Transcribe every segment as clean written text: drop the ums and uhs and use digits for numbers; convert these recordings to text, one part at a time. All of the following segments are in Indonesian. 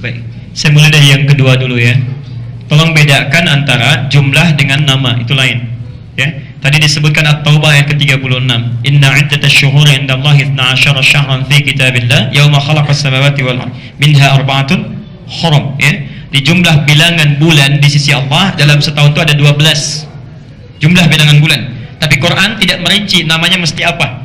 Baik, saya mulai dari yang kedua dulu ya. Tolong bedakan antara jumlah dengan nama, itu lain. Ya, tadi disebutkan At-Taubah ayat ke-36. Inna 'iddatasy syuhuri 'indallahi 12 syahran fi kitabillah yauma khalaqas samawati wal ardh minha arba'atun hurum. Ya, di jumlah bilangan bulan di sisi Allah dalam setahun itu ada 12 jumlah bilangan bulan. Tapi Quran tidak merinci namanya mesti apa.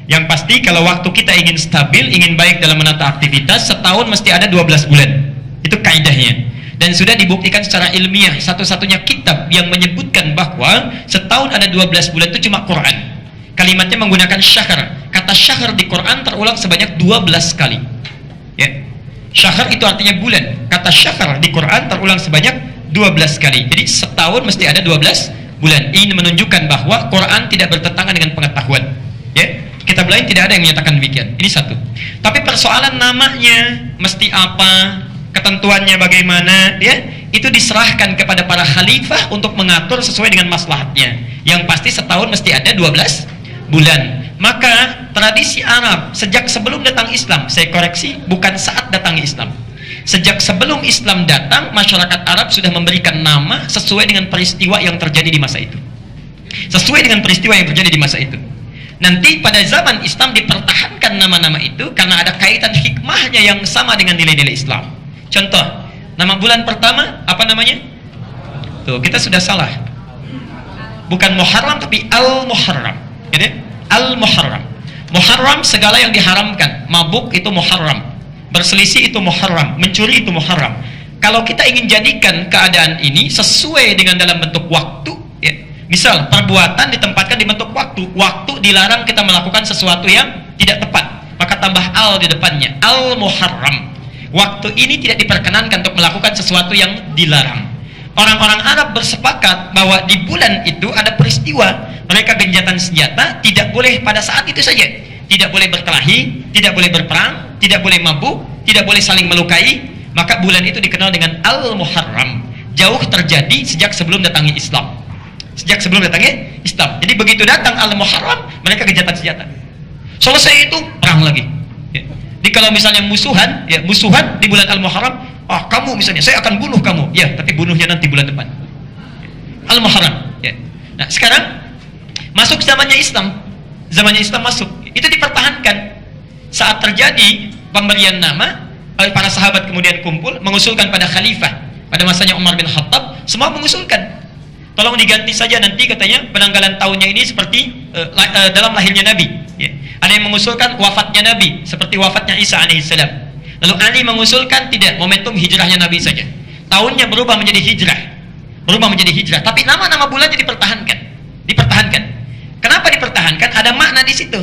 Yang pasti kalau waktu kita ingin stabil, ingin baik dalam menata aktivitas, setahun mesti ada 12 bulan. Itu kaidahnya. Dan sudah dibuktikan secara ilmiah, satu-satunya kitab yang menyebutkan bahwa setahun ada 12 bulan itu cuma Quran. Kalimatnya menggunakan syahr. Kata syahr di Quran terulang sebanyak 12 kali. Ya. Syahr itu artinya bulan. Kata syahr di Quran terulang sebanyak 12 kali. Jadi setahun mesti ada 12 bulan. Ini menunjukkan bahwa Quran tidak bertentangan dengan pengetahuan. Ya. Kitab lain tidak ada yang menyatakan demikian. Ini satu. Tapi persoalan namanya mesti apa, ketentuannya bagaimana, ya, itu diserahkan kepada para khalifah untuk mengatur sesuai dengan maslahatnya. Yang pasti setahun mesti ada 12 bulan. Maka tradisi Arab sejak sebelum datang Islam, saya koreksi, bukan saat datang Islam. Sejak sebelum Islam datang, masyarakat Arab sudah memberikan nama sesuai dengan peristiwa yang terjadi di masa itu. Sesuai dengan peristiwa yang terjadi di masa itu. Nanti pada zaman Islam dipertahankan nama-nama itu karena ada kaitan hikmahnya yang sama dengan nilai-nilai Islam. Contoh, nama bulan pertama apa namanya? Tuh, kita sudah salah. Bukan Muharram tapi Al-Muharram. Gitu? Al-Muharram. Muharram segala yang diharamkan. Mabuk itu Muharram. Berselisih itu Muharram. Mencuri itu Muharram. Kalau kita ingin jadikan keadaan ini sesuai dengan dalam bentuk waktu, ya. Misal perbuatan ditempatkan di bentuk waktu. Waktu dilarang kita melakukan sesuatu yang tidak tepat. Maka tambah al di depannya. Al-Muharram. Waktu ini tidak diperkenankan untuk melakukan sesuatu yang dilarang. Orang-orang Arab bersepakat bahwa di bulan itu ada peristiwa. Mereka genjatan senjata, tidak boleh pada saat itu saja. Tidak boleh berkelahi, tidak boleh berperang, tidak boleh mabuk, tidak boleh saling melukai. Maka bulan itu dikenal dengan Al-Muharram. Jauh terjadi sejak sebelum datangnya Islam. Sejak sebelum datangnya Islam. Jadi begitu datang Al-Muharram, mereka genjatan senjata. Selesai itu perang lagi. Jadi kalau misalnya musuhan, ya musuhan di bulan Al-Muharram, kamu misalnya, saya akan bunuh kamu. Ya, tapi bunuhnya nanti bulan depan. Al-Muharram. Ya. Nah, sekarang masuk zamannya Islam. Zamannya Islam masuk. Itu dipertahankan. Saat terjadi pemberian nama, para sahabat kemudian kumpul, mengusulkan pada khalifah. Pada masanya Umar bin Khattab, semua mengusulkan. Tolong diganti saja nanti katanya penanggalan tahunnya ini seperti dalam lahirnya Nabi. Ya. Ada yang mengusulkan wafatnya Nabi seperti wafatnya Isa alaihissalam. Lalu Ali mengusulkan tidak, momentum hijrahnya Nabi saja. Tahunnya berubah menjadi hijrah. Berubah menjadi hijrah. Tapi nama-nama bulannya dipertahankan. Dipertahankan. Kenapa dipertahankan? Ada makna di situ.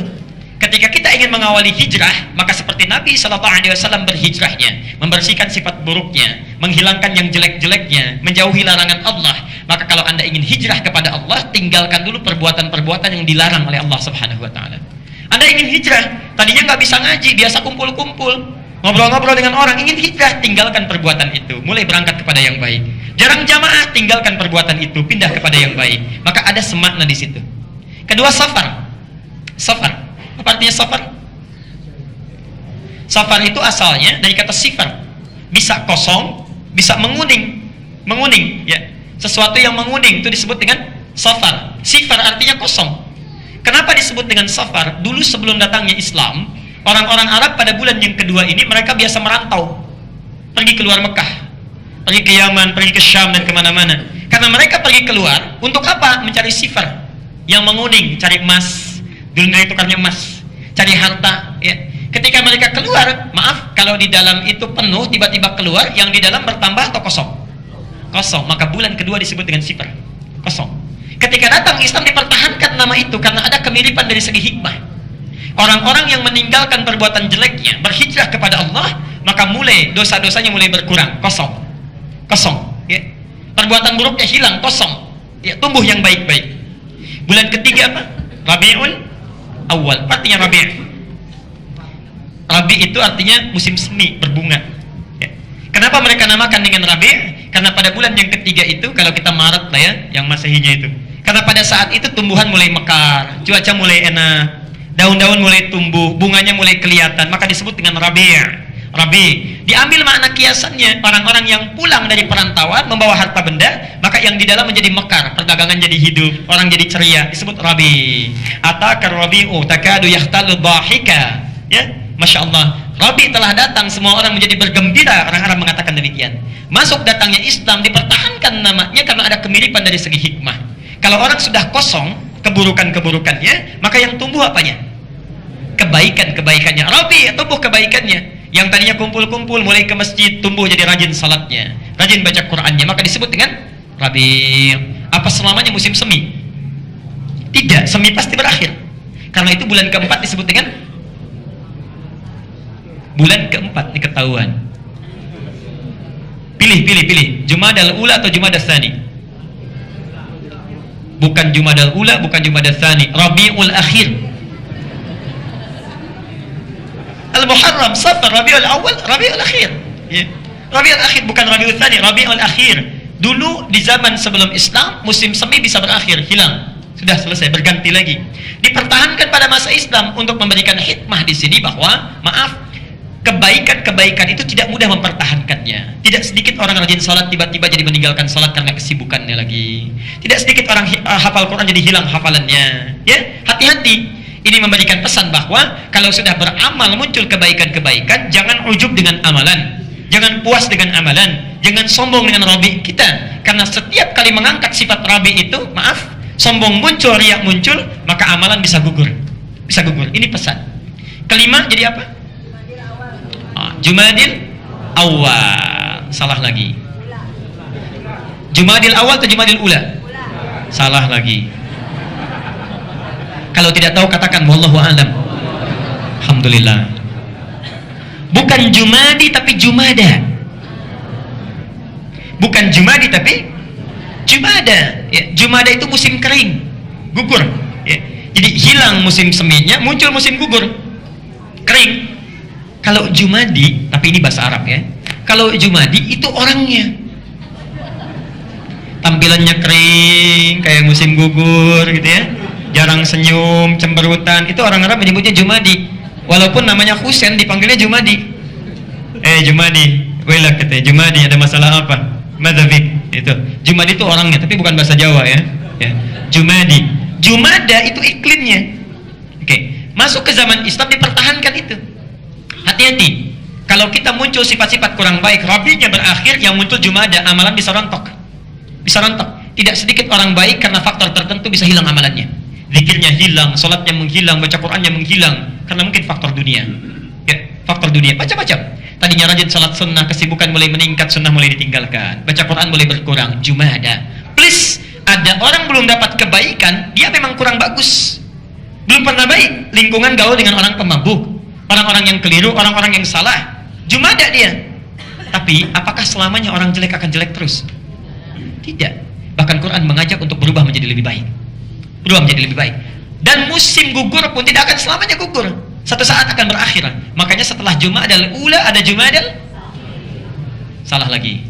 Ketika kita ingin mengawali hijrah, maka seperti Nabi SAW berhijrahnya, membersihkan sifat buruknya, menghilangkan yang jelek-jeleknya, menjauhi larangan Allah. Maka kalau Anda ingin hijrah kepada Allah, tinggalkan dulu perbuatan-perbuatan yang dilarang oleh Allah Subhanahu wa taala. Anda ingin hijrah, tadinya nggak bisa ngaji, biasa kumpul-kumpul, ngobrol-ngobrol dengan orang, ingin hijrah, tinggalkan perbuatan itu, mulai berangkat kepada yang baik. Jarang jamaah, tinggalkan perbuatan itu, pindah kepada yang baik. Maka ada semakna di situ. Kedua, safar. Safar. Apa artinya safar? Safar itu asalnya dari kata sifar. Bisa kosong, bisa menguning. Menguning, ya. Sesuatu yang menguning itu disebut dengan safar. Sifar artinya kosong. Kenapa disebut dengan safar? Dulu sebelum datangnya Islam, orang-orang Arab pada bulan yang kedua ini mereka biasa merantau, pergi keluar Mekah, pergi ke Yaman, pergi ke Syam dan kemana-mana. Karena mereka pergi keluar untuk apa? Mencari sifar yang menguning, cari emas. Dulu nilai tukarnya emas, cari harta. Ya. Ketika mereka keluar, maaf, kalau di dalam itu penuh, tiba-tiba keluar, yang di dalam bertambah atau kosong? Kosong. Maka bulan kedua disebut dengan sifar, kosong. Ketika datang Islam dipertahankan nama itu karena ada kemiripan dari segi hikmah. Orang-orang yang meninggalkan perbuatan jeleknya, berhijrah kepada Allah, maka mulai dosa-dosanya mulai berkurang, kosong, kosong. Ya. Perbuatan buruknya hilang, kosong. Ya, tumbuh yang baik-baik. Bulan ketiga apa? Rabiul Awal. Artinya Rabi'. Rabi itu artinya musim semi, berbunga. Ya. Kenapa mereka namakan dengan Rabi'? Karena pada bulan yang ketiga itu, kalau kita Maret lah ya, yang Masehinya itu. Karena pada saat itu tumbuhan mulai mekar, cuaca mulai enak, daun-daun mulai tumbuh, bunganya mulai kelihatan, maka disebut dengan Rabi'. Rabi. Diambil makna kiasannya, orang-orang yang pulang dari perantauan membawa harta benda, maka yang di dalam menjadi mekar, perdagangan jadi hidup, orang jadi ceria, disebut Rabi. Atakar Rabi'u takadu yahtalu dhahika. Ya, Masya Allah, Rabi telah datang, semua orang menjadi bergembira. Orang Arab mengatakan demikian. Masuk datangnya Islam, dipertahankan namanya karena ada kemiripan dari segi hikmah. Kalau orang sudah kosong keburukan-keburukannya, maka yang tumbuh apanya? Kebaikan-kebaikannya. Rabi tumbuh kebaikannya. Yang tadinya kumpul-kumpul mulai ke masjid, tumbuh jadi rajin salatnya, rajin baca Qur'annya, maka disebut dengan Rabi. Apa selamanya musim semi? Tidak, semi pasti berakhir. Karena itu bulan keempat disebut dengan bulan keempat, ini ketahuan. Pilih. Jumadal Ula atau Jumadal Tsani? Bukan Jumadal Ula, bukan Jumadal Tsani. Rabiul Akhir. Al-Muharram, Safar, Rabiul Awal, Rabiul Akhir. Ya. Rabiul Akhir bukan Rabiul Tsani, Rabiul Akhir. Dulu di zaman sebelum Islam, musim semi bisa berakhir, hilang. Sudah selesai, berganti lagi. Dipertahankan pada masa Islam untuk memberikan hikmah di sini bahwa, maaf, kebaikan-kebaikan itu tidak mudah mempertahankannya. Tidak sedikit orang rajin salat tiba-tiba jadi meninggalkan salat karena kesibukannya lagi. Tidak sedikit orang hafal Quran jadi hilang hafalannya. Ya, hati-hati. Ini memberikan pesan bahwa kalau sudah beramal muncul kebaikan-kebaikan, jangan ujub dengan amalan, jangan puas dengan amalan, jangan sombong dengan Rabi kita. Karena setiap kali mengangkat sifat Rabi itu, maaf, sombong muncul, riak muncul, maka amalan bisa gugur. Bisa gugur. Ini pesan. Kelima jadi apa? Jumadil Awal. Salah lagi. Jumadil Awal atau Jumadil Ula? Salah lagi. Kalau tidak tahu katakan wallahu a'lam. Alhamdulillah. Bukan Jumadi tapi Jumada. Bukan Jumadi tapi Jumada. Ya, Jumada itu musim kering, gugur. Ya. Jadi hilang musim seminya, muncul musim gugur, kering. Kalau Jumadi, tapi ini bahasa Arab ya. Kalau Jumadi itu orangnya, tampilannya kering, kayak musim gugur gitu ya. Jarang senyum, cemberutan. Itu orang Arab menyebutnya Jumadi. Walaupun namanya Husain dipanggilnya Jumadi. Jumadi, welak katanya. Jumadi ada masalah apa? Madzabik itu. Jumadi itu orangnya, tapi bukan bahasa Jawa ya. Jumadi. Jumada itu iklimnya. Oke. Masuk ke zaman Islam dipertahankan itu. Hati-hati. Kalau kita muncul sifat-sifat kurang baik, Rabinya berakhir, yang muncul Jumada, amalan bisa rontok. Bisa rontok. Tidak sedikit orang baik karena faktor tertentu bisa hilang amalannya. Zikirnya hilang, sholatnya menghilang, baca Qurannya menghilang, karena mungkin faktor dunia. Ya, faktor dunia. Macam-macam. Tadinya rajin sholat sunnah, kesibukan mulai meningkat, sunnah mulai ditinggalkan, baca Quran mulai berkurang. Jumada. Please, ada orang belum dapat kebaikan, dia memang kurang bagus, belum pernah baik. Lingkungan gaul dengan orang pemabuk, orang-orang yang keliru, orang-orang yang salah. Jumada dia. Tapi apakah selamanya orang jelek akan jelek terus? Tidak. Bahkan Quran mengajak untuk berubah menjadi lebih baik. Berubah menjadi lebih baik. Dan musim gugur pun tidak akan selamanya gugur. Satu saat akan berakhir. Makanya setelah Jumadal Ula ada Jumadal. Salah lagi.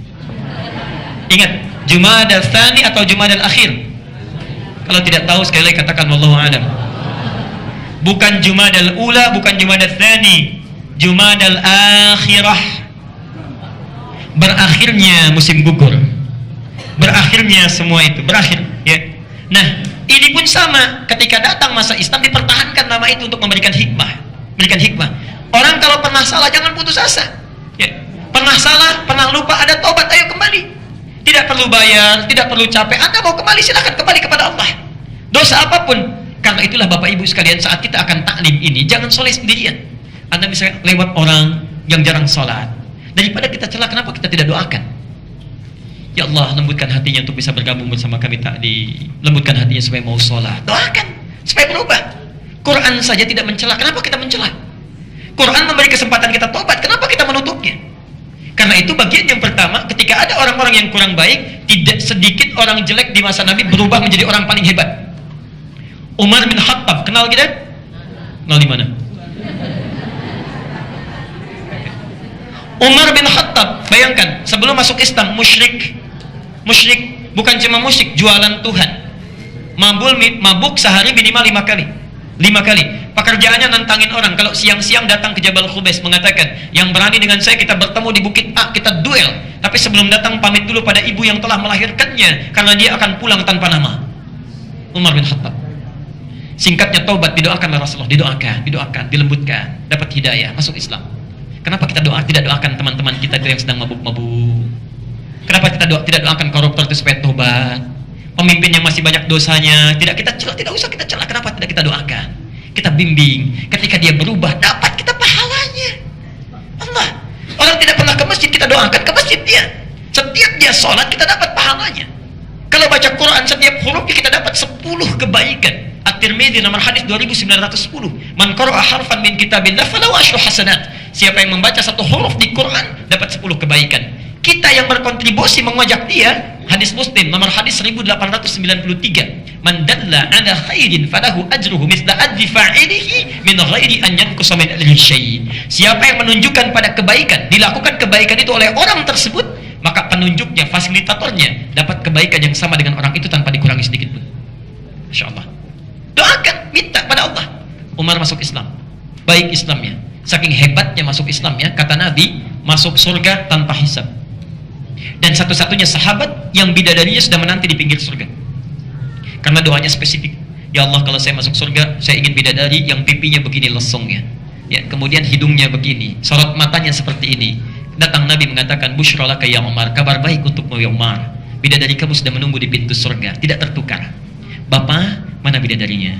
Ingat, Jumadal Tsani atau Jumadal Akhir? Kalau tidak tahu sekali lagi katakan wallahu a'lam. Bukan Jumadal Ula, bukan Jumadal Tsani. Jumadal Akhirah. Berakhirnya musim gugur. Berakhirnya semua itu berakhir, ya. Nah, ini pun sama. Ketika datang masa Islam dipertahankan nama itu untuk memberikan hikmah, memberikan hikmah. Orang kalau pernah salah jangan putus asa. Ya. Pernah salah, pernah lupa, ada tobat, ayo kembali. Tidak perlu bayar, tidak perlu capek. Anda mau kembali, silakan kembali kepada Allah. Dosa apapun. Karena itulah Bapak Ibu sekalian, saat kita akan taklim ini, jangan soleh sendirian. Anda bisa lewat orang yang jarang sholat. Daripada kita celah, kenapa kita tidak doakan? Ya Allah, lembutkan hatinya untuk bisa bergabung bersama kami tadi. Lembutkan hatinya supaya mau sholat. Doakan supaya berubah. Quran saja tidak mencela, kenapa kita mencela? Quran memberi kesempatan kita tobat, kenapa kita menutupnya? Karena itu bagian yang pertama, ketika ada orang-orang yang kurang baik, tidak sedikit orang jelek di masa Nabi berubah menjadi orang paling hebat. Umar bin Khattab, kenal kita? Kenal di mana? Umar bin Khattab, bayangkan, sebelum masuk Islam, musyrik, bukan cuma musyrik, jualan Tuhan, mabuk sehari minimal 5 kali, 5 kali. Pekerjaannya nantangin orang. Kalau siang-siang datang ke Jabal Khubais mengatakan, yang berani dengan saya kita bertemu di Bukit A, kita duel. Tapi sebelum datang pamit dulu pada ibu yang telah melahirkannya, karena dia akan pulang tanpa nama. Umar bin Khattab. Singkatnya taubat didoakanlah Rasulullah, didoakan, dilembutkan, dapat hidayah, masuk Islam. Kenapa kita tidak doakan teman-teman kita itu yang sedang mabuk-mabuk? Kenapa kita tidak doakan koruptor itu supaya tobat? Pemimpin yang masih banyak dosanya, tidak usah kita celah. Kenapa tidak kita doakan? Kita bimbing. Ketika dia berubah, dapat kita pahalanya. Allah. Orang tidak pernah ke masjid, kita doakan ke masjid dia. Setiap dia sholat, kita dapat pahalanya. Kalau baca Quran, setiap hurufnya kita dapat 10 kebaikan. At-Tirmidzi nomor hadis 2910. Man qara'a harfan min kitabillah falahu asyru hasanat. Siapa yang membaca satu huruf di Quran dapat 10 kebaikan. Kita yang berkontribusi mengajak dia, hadis Muslim nomor hadis 1893. Man dalla 'ala khairin falahu ajruhu mithla ajri fa'ilihi min ghairi an yanqusa min ajrihi syai'. Siapa yang menunjukkan pada kebaikan, dilakukan kebaikan itu oleh orang tersebut, maka penunjuknya, fasilitatornya dapat kebaikan yang sama dengan orang itu tanpa dikurangi sedikit pun. Insyaallah. Doakan, minta pada Allah. Umar masuk Islam. Baik Islamnya. Saking hebatnya masuk Islamnya, kata Nabi, masuk surga tanpa hisab. Dan satu-satunya sahabat yang bidadarinya sudah menanti di pinggir surga. Karena doanya spesifik. Ya Allah, kalau saya masuk surga, saya ingin bidadari yang pipinya begini lesungnya. Ya, kemudian hidungnya begini, sorot matanya seperti ini. Datang Nabi mengatakan, "Busyralaka ya Umar, kabar baik untukmu ya Umar. Bidadari kamu sudah menunggu di pintu surga, tidak tertukar." Bapak, mana bidadarinya?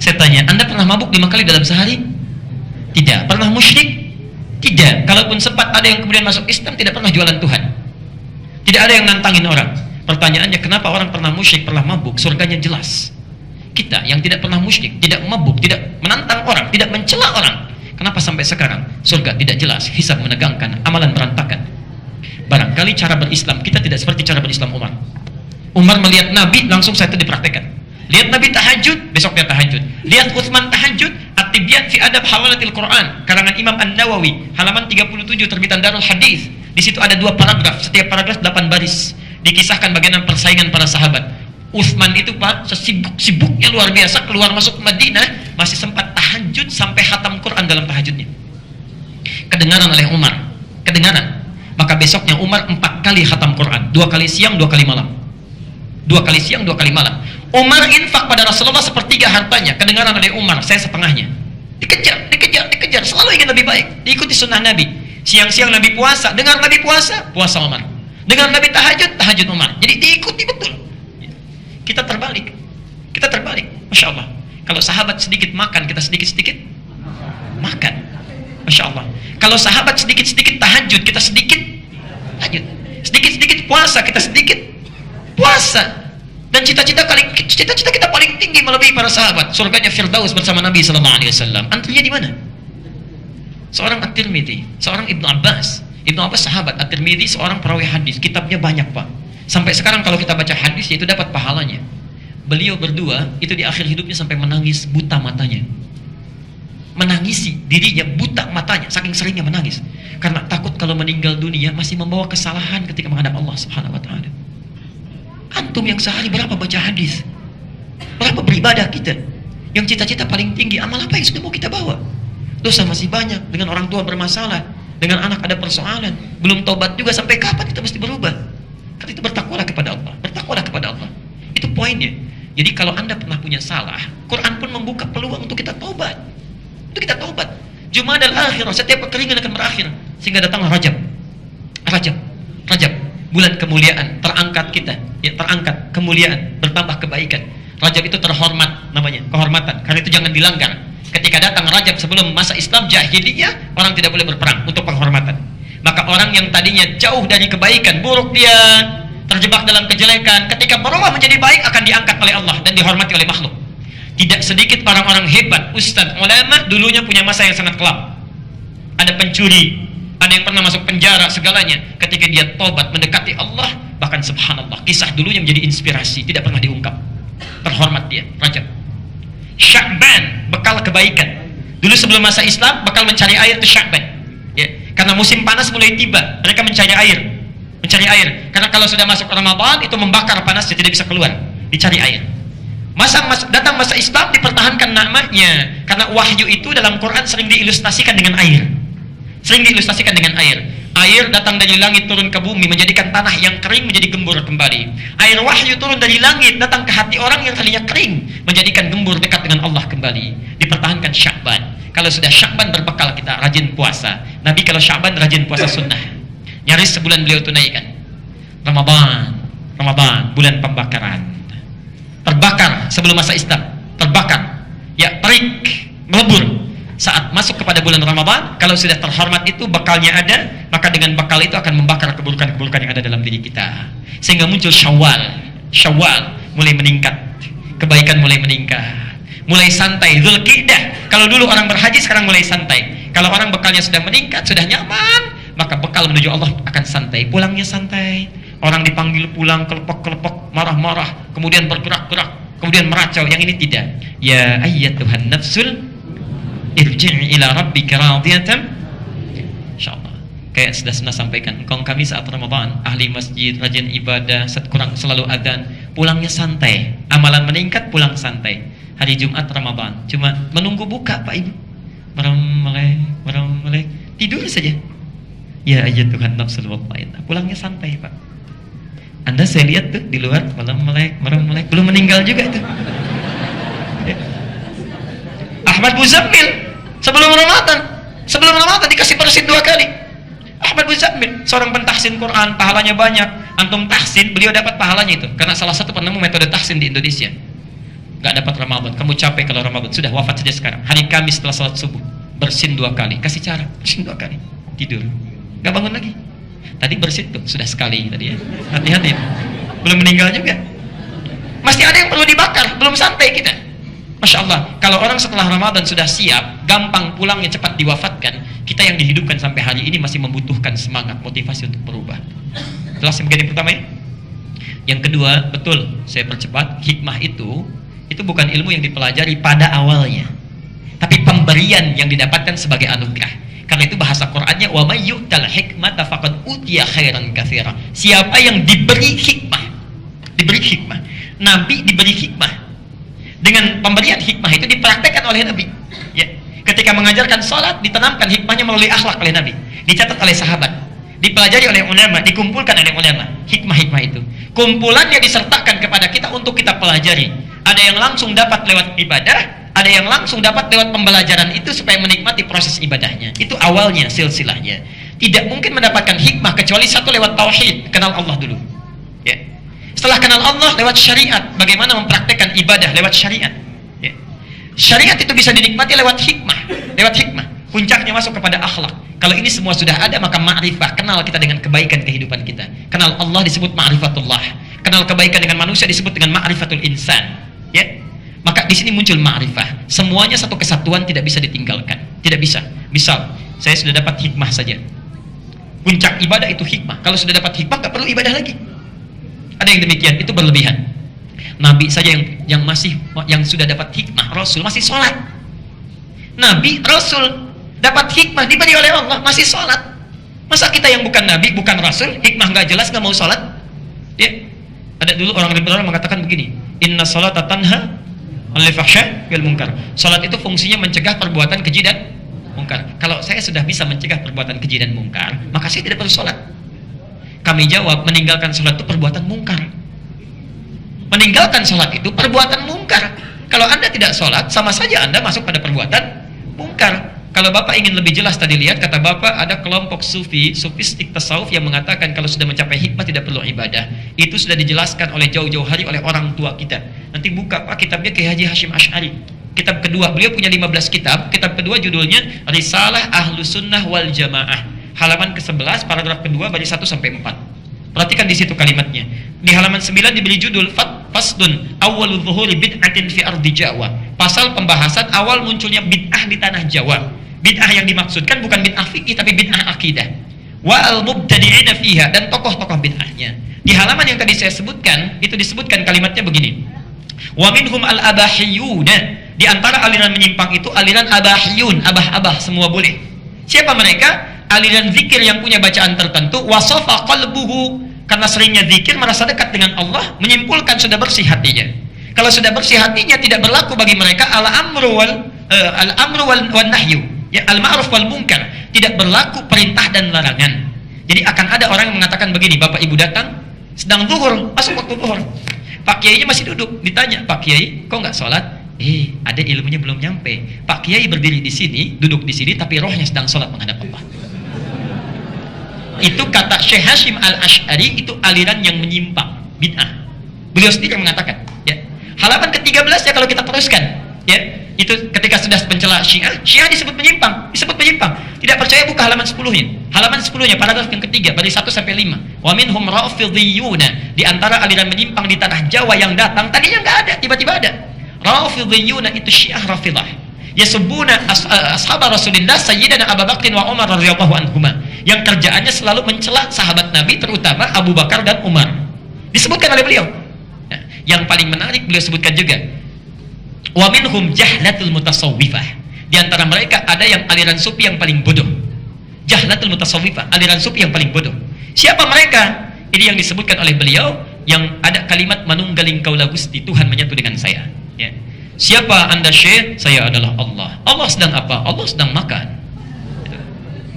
Saya tanya, Anda pernah mabuk 5 kali dalam sehari? Tidak. Pernah musyrik? Tidak. Kalaupun sempat ada yang kemudian masuk Islam, tidak pernah jualan Tuhan. Tidak ada yang nantangin orang. Pertanyaannya, kenapa orang pernah musyrik, pernah mabuk? Surganya jelas. Kita yang tidak pernah musyrik, tidak mabuk, tidak menantang orang, tidak mencela orang, kenapa sampai sekarang surga tidak jelas, hisab menegangkan, amalan berantakan? Barangkali cara berislam kita tidak seperti cara berislam Umar. Umar melihat Nabi, langsung saya itu dipraktekkan. Lihat Nabi tahajud, besoknya tahajud. Lihat Utsman tahajud, At-Tibyan fi Adab Hawalatil Quran, karangan Imam An-Nawawi, halaman 37, terbitan Darul Hadis. Di situ ada 2 paragraf, setiap paragraf 8 baris. Dikisahkan bagaimana persaingan para sahabat. Utsman itu Pak, sibuknya luar biasa, keluar masuk Madinah, masih sempat tahajud sampai khatam Quran dalam tahajudnya. Kedengaran oleh Umar, kedengaran. Maka besoknya Umar 4 kali khatam Quran, 2 kali siang, 2 kali malam. 2 kali siang, 2 kali malam. Umar infak pada Rasulullah 1/3 hartanya, kedengaran oleh Umar, saya setengahnya. Dikejar, selalu ingin lebih baik. Diikuti sunnah Nabi. Siang-siang Nabi puasa, dengar Nabi puasa Umar. Dengar Nabi tahajud Umar. Jadi diikuti betul. Kita terbalik. Masya Allah. Kalau sahabat sedikit makan, kita sedikit-sedikit makan. Masya Allah. Kalau sahabat sedikit-sedikit tahajud, kita sedikit tahajud. Sedikit-sedikit puasa, kita sedikit puasa. Dan cita-cita kita paling tinggi melebihi para sahabat. Surganya Firdaus bersama Nabi sallallahu alaihi wasallam. Antrinya di mana? Seorang At-Tirmidzi, seorang Ibnu Abbas. Ibnu Abbas sahabat, At-Tirmidzi seorang perawi hadis. Kitabnya banyak, Pak. Sampai sekarang kalau kita baca hadis, itu dapat pahalanya. Beliau berdua itu di akhir hidupnya sampai menangis buta matanya. Menangisi dirinya buta matanya, saking seringnya menangis. Karena takut kalau meninggal dunia masih membawa kesalahan ketika menghadap Allah Subhanahu wa taala. Antum yang sehari berapa baca hadis? Berapa beribadah kita? Yang cita-cita paling tinggi, amal apa yang sudah mau kita bawa? Dosa masih banyak, dengan orang tua bermasalah, dengan anak ada persoalan, belum tobat juga, sampai kapan kita mesti berubah? Karena itu bertakwalah kepada Allah. Itu poinnya. Jadi kalau Anda pernah punya salah, Quran pun membuka peluang untuk kita tobat. Jumadal akhirah, setiap kekeringan akan berakhir, sehingga datanglah Rajab. Bulan kemuliaan, terangkat kita, ya terangkat kemuliaan, bertambah kebaikan. Rajab itu terhormat namanya, kehormatan. Karena itu jangan dilanggar. Ketika datang Rajab sebelum masa Islam jahiliyah, orang tidak boleh berperang untuk penghormatan. Maka orang yang tadinya jauh dari kebaikan, buruk dia, terjebak dalam kejelekan, ketika berubah menjadi baik akan diangkat oleh Allah dan dihormati oleh makhluk. Tidak sedikit orang-orang hebat, ustadz, ulama dulunya punya masa yang sangat kelam. Ada pencuri, ada yang pernah masuk penjara, segalanya. Ketika dia tobat mendekati Allah, bahkan subhanallah, kisah dulunya menjadi inspirasi, tidak pernah diungkap. Terhormat dia, Rajab. Sya'ban, bekal kebaikan. Dulu sebelum masa Islam, bekal mencari air itu Sya'ban. Ya, karena musim panas mulai tiba, mereka mencari air. Karena kalau sudah masuk Ramadan, itu membakar panasnya, tidak bisa keluar. Dicari air. Datang masa Islam dipertahankan nikmatnya. Karena wahyu itu dalam Quran sering diilustrasikan dengan air. Air datang dari langit turun ke bumi menjadikan tanah yang kering menjadi gembur kembali. Air wahyu turun dari langit datang ke hati orang yang tadinya kering menjadikan gembur dekat dengan Allah kembali. Dipertahankan Sya'ban. Kalau sudah Sya'ban berbekal kita rajin puasa. Nabi kalau Sya'ban rajin puasa sunnah. Nyaris sebulan beliau tunaikan. Ramadan, bulan pembakaran. Terbakar sebelum masa Islam, terbakar. Ya, terik, melebur. Saat masuk kepada bulan Ramadan, kalau sudah terhormat itu bekalnya ada, maka dengan bekal itu akan membakar keburukan-keburukan yang ada dalam diri kita. Sehingga muncul Syawal mulai meningkat. Kebaikan mulai meningkat. Mulai santai, Dzulqa'dah. Kalau dulu orang berhaji, sekarang mulai santai. Kalau orang bekalnya sudah meningkat, sudah nyaman, maka bekal menuju Allah akan santai. Pulangnya santai. Orang dipanggil pulang kelepok-kelepok, marah-marah, kemudian bergerak-gerak, kemudian meracau. Yang ini tidak. Ya ayyatuhan nafsul irji'i ila rabbika radiyatan. Insyaallah. Kayak sudah sampaikan, engkau kami saat Ramadan, ahli masjid, rajin ibadah, kurang selalu adzan, pulangnya santai. Amalan meningkat, pulang santai. Hari Jumat Ramadan, cuma menunggu buka Pak Ibu. Merem-melek, tidur saja. Ya ayyatuhan nafsul mutmainnah. Pulangnya santai, Pak. Anda saya lihat tuh di luar merem-melek, belum meninggal juga tuh. Ya. Ahmad Muzammil sebelum Ramadan dikasih persin 2 kali. Ahmad Muzammil seorang pentahsin Quran, pahalanya banyak. Antum tahsin, beliau dapat pahalanya itu karena salah satu penemu metode tahsin di Indonesia. Gak dapat Ramadan, kamu capek kalau Ramadan, sudah wafat saja sekarang. Hari Kamis setelah salat subuh bersin 2 kali, kasih cara bersin 2 kali, tidur, gak bangun lagi. Tadi bersin tuh sudah sekali tadi ya. Hati-hati, belum meninggal juga. Masih ada yang perlu dibakar, belum santai kita. Masya Allah, kalau orang setelah Ramadan sudah siap, gampang pulangnya, cepat diwafatkan. Kita yang dihidupkan sampai hari ini masih membutuhkan semangat, motivasi untuk berubah. Jelas yang bagian pertama ya? Yang kedua, betul, saya percepat, hikmah itu bukan ilmu yang dipelajari pada awalnya, tapi pemberian yang didapatkan sebagai anugerah. Karena itu bahasa Qur'annya wa may yu'tal hikmata faqad utiya khairan katsira. Siapa yang diberi hikmah, Nabi diberi hikmah. Dengan pemberian hikmah itu dipraktekkan oleh Nabi. Ya. Ketika mengajarkan salat ditanamkan hikmahnya melalui akhlak oleh Nabi. Dicatat oleh sahabat, dipelajari oleh ulama, dikumpulkan oleh ulama. Hikmah-hikmah itu kumpulannya disertakan kepada kita untuk kita pelajari. Ada yang langsung dapat lewat ibadah, ada yang langsung dapat lewat pembelajaran itu supaya menikmati proses ibadahnya. Itu awalnya, silsilahnya. Tidak mungkin mendapatkan hikmah kecuali satu lewat tauhid, kenal Allah dulu. Ya. Setelah kenal Allah lewat syariat, bagaimana mempraktekkan ibadah lewat syariat. Ya. Syariat itu bisa dinikmati lewat hikmah, Puncaknya masuk kepada akhlak. Kalau ini semua sudah ada, maka ma'rifah, kenal kita dengan kebaikan kehidupan kita. Kenal Allah disebut ma'rifatullah. Kenal kebaikan dengan manusia disebut dengan ma'rifatul insan. Ya. Maka di sini muncul ma'rifah. Semuanya satu kesatuan, tidak bisa ditinggalkan. Tidak bisa. Misal, saya sudah dapat hikmah saja. Puncak ibadah itu hikmah. Kalau sudah dapat hikmah, tak perlu ibadah lagi. Ada yang demikian, itu berlebihan. Nabi saja yang sudah dapat hikmah, Rasul masih sholat. Nabi, Rasul dapat hikmah diberi oleh Allah, masih sholat. Masa kita yang bukan Nabi, bukan Rasul, hikmah nggak jelas, nggak mau sholat? Ya. Ada dulu orang liberal mengatakan begini, inna sholata tanha 'anil fahsya wal munkar. Salat itu fungsinya mencegah perbuatan keji dan mungkar. Kalau saya sudah bisa mencegah perbuatan keji dan mungkar, maka saya tidak perlu salat. Kami jawab, meninggalkan salat itu perbuatan mungkar. Meninggalkan salat itu perbuatan mungkar. Kalau Anda tidak salat, sama saja Anda masuk pada perbuatan mungkar. Kalau Bapak ingin lebih jelas, tadi lihat kata Bapak ada kelompok sufistik tasawuf yang mengatakan kalau sudah mencapai hikmah tidak perlu ibadah. Itu sudah dijelaskan oleh jauh-jauh hari oleh orang tua kita. Nanti buka Pak kitabnya Kiai Haji Hashim Asy'ari. Kitab kedua, beliau punya 15 kitab. Kitab kedua judulnya Risalah Ahlus Sunnah wal Jamaah. Halaman ke-11 paragraf kedua baris 1 sampai 4. Perhatikan di situ kalimatnya. Di halaman 9 diberi judul Fasdun awwalu dhuhuri bid'atin fi ardi Jawa. Pasal pembahasan awal munculnya bid'ah di tanah Jawa. Bid'ah yang dimaksudkan bukan bid'ah fikih tapi bid'ah akidah. Wa al-mubtadi'ina fiha, dan tokoh-tokoh bid'ahnya. Di halaman yang tadi saya sebutkan, itu disebutkan kalimatnya begini. Wa minhum al-abahiyuna, di antara aliran menyimpang itu aliran abahiyun, abah-abah semua boleh. Siapa mereka? Aliran zikir yang punya bacaan tertentu, wasafa qalbuhu, karena seringnya zikir merasa dekat dengan Allah, menyimpulkan sudah bersih hatinya. Kalau sudah bersih hatinya, tidak berlaku bagi mereka al-amru wal nahyu, ya, al-ma'ruf wal munkar, tidak berlaku perintah dan larangan. Jadi akan ada orang yang mengatakan begini, Bapak Ibu datang sedang zuhur, masuk waktu zuhur, Pak Kiainya masih duduk, ditanya, Pak Kiai kok nggak sholat? Ada ilmunya belum nyampe. Pak Kiai berdiri di sini, duduk di sini, tapi rohnya sedang sholat menghadap Allah. Itu kata Syekh Hashim Al-Ash'ari, itu aliran yang menyimpang, bid'ah. Beliau sendiri mengatakan, ya. Halaman ke-13 ya, kalau kita teruskan, ya, itu ketika sudah mencela Syiah disebut menyimpang, Tidak percaya buka halaman 10-nya. Halaman 10-nya paragraf yang ketiga dari 1 sampai 5. Wa minhum rafidhiyuna, di antara aliran menyimpang di tanah Jawa yang datang tadinya enggak ada, tiba-tiba ada. Rafidhiyuna itu Syiah Rafidah. Yasubuna ashab Rasulillah Sayyidina Abu Bakr wa Umar radhiyallahu anhuma. Yang kerjaannya selalu mencela sahabat Nabi, terutama Abu Bakar dan Umar. Disebutkan oleh beliau. Nah, yang paling menarik beliau sebutkan juga, wa minhum jahlatul mutasawwifah. Di antara mereka ada yang aliran sufi yang paling bodoh. Jahlatul mutasawwifah, aliran sufi yang paling bodoh. Siapa mereka? Ini yang disebutkan oleh beliau, yang ada kalimat manunggaling kaula Gusti, Tuhan menyatu dengan saya. Ya. Siapa Anda Syekh? Saya adalah Allah. Allah sedang apa? Allah sedang makan.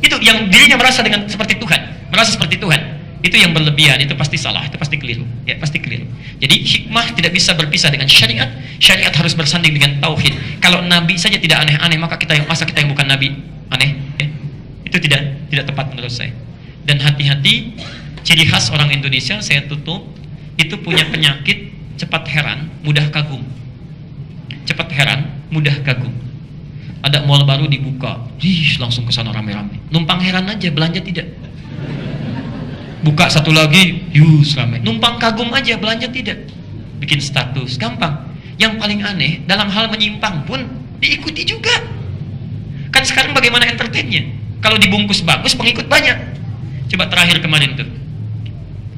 Itu yang dirinya merasa dengan seperti Tuhan, merasa seperti Tuhan. Itu yang berlebihan, itu pasti salah, itu pasti keliru. Ya, pasti keliru. Jadi hikmah tidak bisa berpisah dengan syariat. Syariat harus bersanding dengan tauhid. Kalau Nabi saja tidak aneh-aneh, maka kita yang bukan Nabi aneh? Ya. Itu tidak tepat menurut saya. Dan hati-hati, ciri khas orang Indonesia, saya tutup, itu punya penyakit cepat heran, mudah kagum. Cepat heran, mudah kagum. Ada mall baru dibuka, langsung ke sana rame-rame. Numpang heran aja, belanja tidak. Buka satu lagi, ramai. Numpang kagum aja, belanja tidak. Bikin status, gampang. Yang paling aneh, dalam hal menyimpang pun diikuti juga. Kan sekarang bagaimana entertainnya? Kalau dibungkus bagus, pengikut banyak. Coba terakhir kemarin tuh,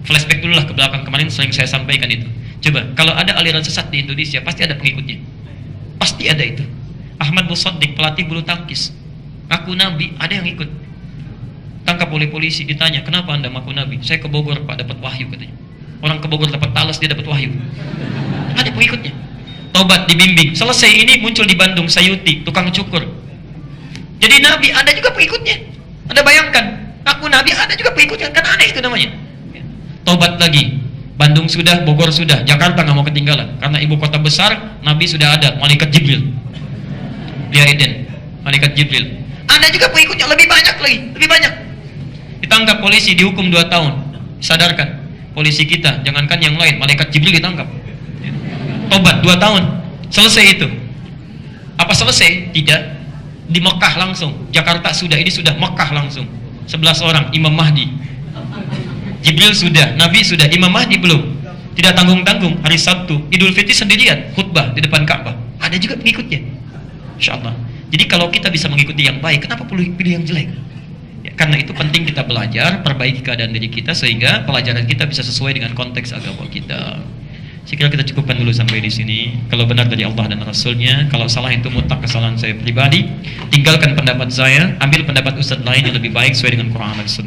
flashback dulu lah ke belakang, kemarin sering saya sampaikan itu. Coba, kalau ada aliran sesat di Indonesia, pasti ada pengikutnya. Pasti ada itu. Ahmad Musaddiq, pelatih bulu tangkis, ngaku Nabi, ada yang ikut. Tangkap oleh polisi, ditanya, kenapa Anda ngaku Nabi? Saya ke Bogor Pak, dapat wahyu katanya. Orang ke Bogor dapat talas, dia dapat wahyu. Ada pengikutnya. Tobat, dibimbing. Selesai ini muncul di Bandung, Sayuti, tukang cukur. Jadi Nabi, ada juga pengikutnya. Anda bayangkan, ngaku Nabi, ada juga pengikutnya. Kan aneh itu namanya. Tobat lagi. Bandung sudah, Bogor sudah, Jakarta nggak mau ketinggalan. Karena ibu kota besar, Nabi sudah ada, Malaikat Jibril. Dia Eden, Malaikat Jibril. Ada juga pengikutnya, lebih banyak lagi, lebih banyak. Ditangkap polisi, dihukum 2 tahun. Sadarkan, polisi kita, jangankan yang lain, Malaikat Jibril ditangkap. Tobat 2 tahun, selesai itu. Apa selesai? Tidak. Di Mekah langsung, Jakarta sudah, ini sudah, Mekah langsung. 11 orang, Imam Mahdi. Jibril sudah, Nabi sudah, Imam Mahdi belum. Tidak tanggung-tanggung, hari Sabtu, Idul Fitri sendirian, khutbah di depan Ka'bah. Ada juga pengikutnya. InsyaAllah. Jadi kalau kita bisa mengikuti yang baik, kenapa perlu pilih yang jelek? Ya, karena itu penting kita belajar, perbaiki keadaan diri kita, sehingga pelajaran kita bisa sesuai dengan konteks agama kita. Saya kira kita cukupkan dulu sampai di sini. Kalau benar dari Allah dan Rasulnya, kalau salah itu mutlak kesalahan saya pribadi. Tinggalkan pendapat saya, ambil pendapat ustadz lain yang lebih baik sesuai dengan Quran dan Sunnah.